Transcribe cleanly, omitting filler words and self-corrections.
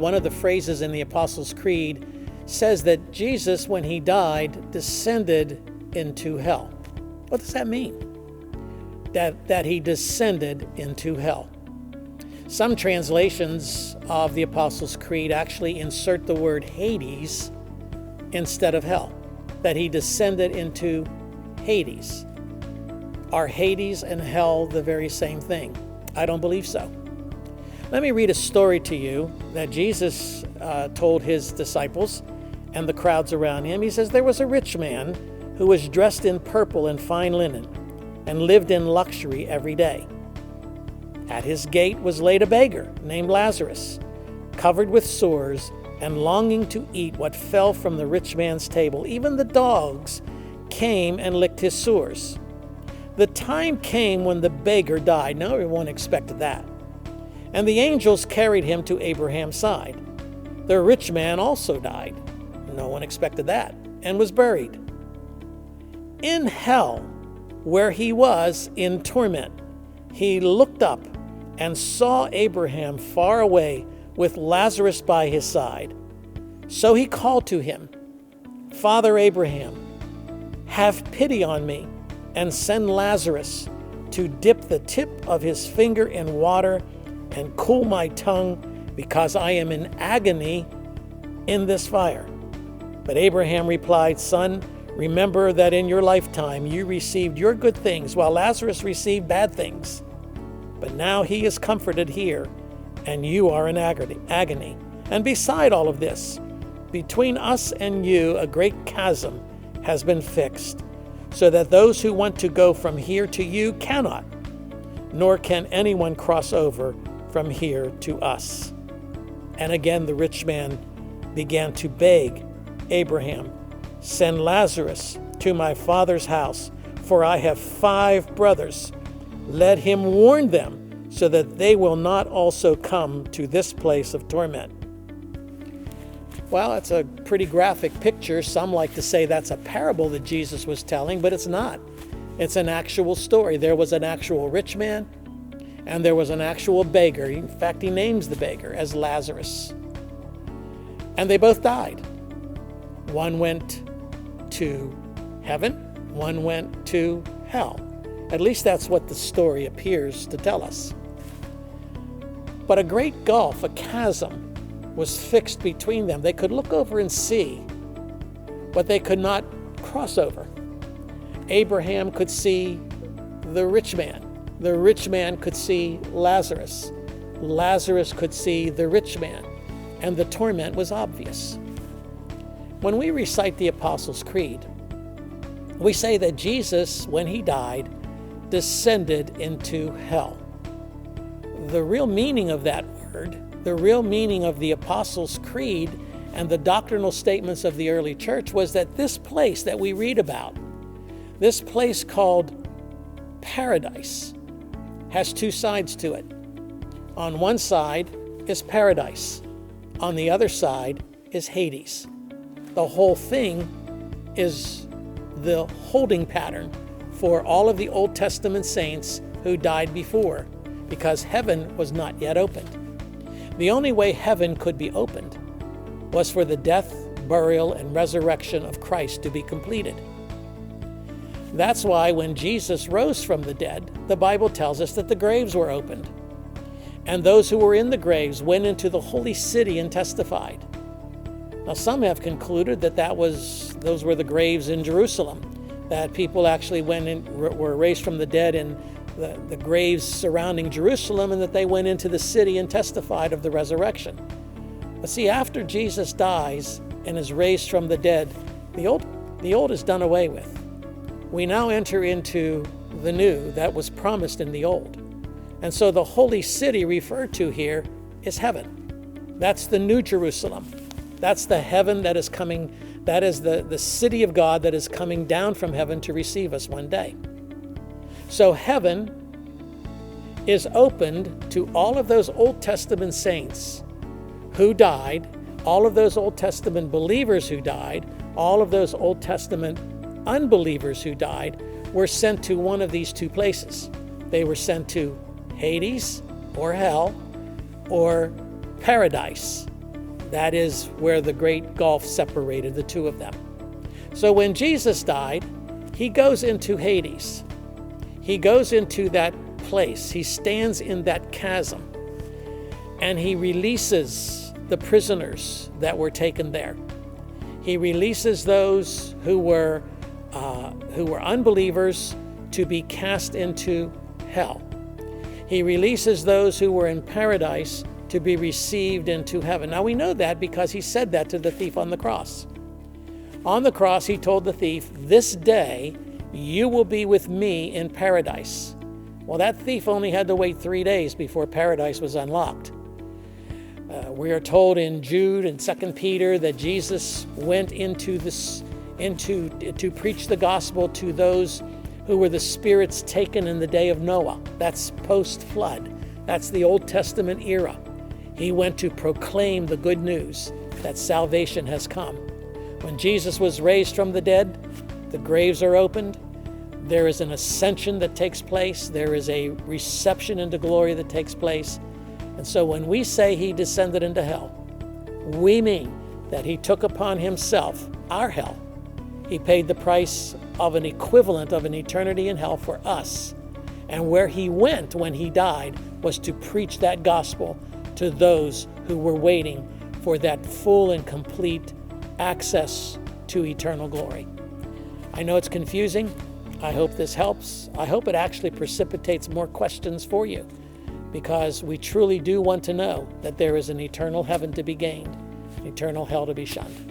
one of the phrases in the Apostles' Creed says that Jesus, when he died, descended into hell. What does that mean? That he descended into hell. Some translations of the Apostles' Creed actually insert the word Hades instead of hell, that he descended into Hades. Are Hades and hell the very same thing? I don't believe so. Let me read a story to you that Jesus told his disciples and the crowds around him. He says, there was a rich man who was dressed in purple and fine linen and lived in luxury every day. At his gate was laid a beggar named Lazarus, covered with sores and longing to eat what fell from the rich man's table. Even the dogs came and licked his sores. The time came when the beggar died. No one expected that. And the angels carried him to Abraham's side. The rich man also died. No one expected that, and was buried. In hell, where he was in torment, he looked up and saw Abraham far away with Lazarus by his side. So he called to him, Father Abraham, have pity on me and send Lazarus to dip the tip of his finger in water and cool my tongue, because I am in agony in this fire. But Abraham replied, Son, remember that in your lifetime you received your good things, while Lazarus received bad things. But now he is comforted here, and you are in agony. And beside all of this, between us and you a great chasm has been fixed, so that those who want to go from here to you cannot, nor can anyone cross over from here to us. And again the rich man began to beg Abraham, Send Lazarus to my father's house, for I have 5 brothers. Let him warn them, so that they will not also come to this place of torment. Well, that's a pretty graphic picture. Some like to say that's a parable that Jesus was telling, but it's not. It's an actual story. There was an actual rich man, and there was an actual beggar. In fact, he names the beggar as Lazarus. And they both died. One went to heaven, one went to hell. At least that's what the story appears to tell us. But a great gulf, a chasm, was fixed between them. They could look over and see, but they could not cross over. Abraham could see the rich man. The rich man could see Lazarus. Lazarus could see the rich man, and the torment was obvious. When we recite the Apostles' Creed, we say that Jesus, when he died, descended into hell. The real meaning of that word, the real meaning of the Apostles' Creed and the doctrinal statements of the early church was that this place that we read about, this place called paradise, has 2 sides to it. On one side is paradise. On the other side is Hades. The whole thing is the holding pattern for all of the Old Testament saints who died before, because heaven was not yet opened. The only way heaven could be opened was for the death, burial, and resurrection of Christ to be completed. That's why when Jesus rose from the dead, the Bible tells us that the graves were opened, and those who were in the graves went into the holy city and testified. Now, some have concluded that those were the graves in Jerusalem, that people actually were raised from the dead in the graves surrounding Jerusalem, and that they went into the city and testified of the resurrection. But see, after Jesus dies and is raised from the dead, the old is done away with. We now enter into the new that was promised in the old. And so the holy city referred to here is heaven. That's the new Jerusalem. That's the heaven that is coming. That is the city of God that is coming down from heaven to receive us one day. So heaven is opened to all of those Old Testament saints who died, all of those Old Testament believers who died, all of those Old Testament unbelievers who died were sent to one of these 2 places. They were sent to Hades or hell or paradise. That is where the great gulf separated the two of them. So when Jesus died, he goes into Hades. He goes into that place. He stands in that chasm, and he releases the prisoners that were taken there. He releases those who were unbelievers to be cast into hell. He releases those who were in paradise to be received into heaven. Now we know that because he said that to the thief on the cross. On the cross, he told the thief, "This day you will be with me in paradise." Well, that thief only had to wait 3 days before paradise was unlocked. We are told in Jude and 2 Peter that Jesus went to preach the gospel to those who were the spirits taken in the day of Noah. That's post-flood. That's the Old Testament era. He went to proclaim the good news that salvation has come. When Jesus was raised from the dead, the graves are opened. There is an ascension that takes place. There is a reception into glory that takes place. And so when we say he descended into hell, we mean that he took upon himself our hell. He paid the price of an equivalent of an eternity in hell for us. And where he went when he died was to preach that gospel to those who were waiting for that full and complete access to eternal glory. I know it's confusing. I hope this helps. I hope it actually precipitates more questions for you, because we truly do want to know that there is an eternal heaven to be gained, eternal hell to be shunned.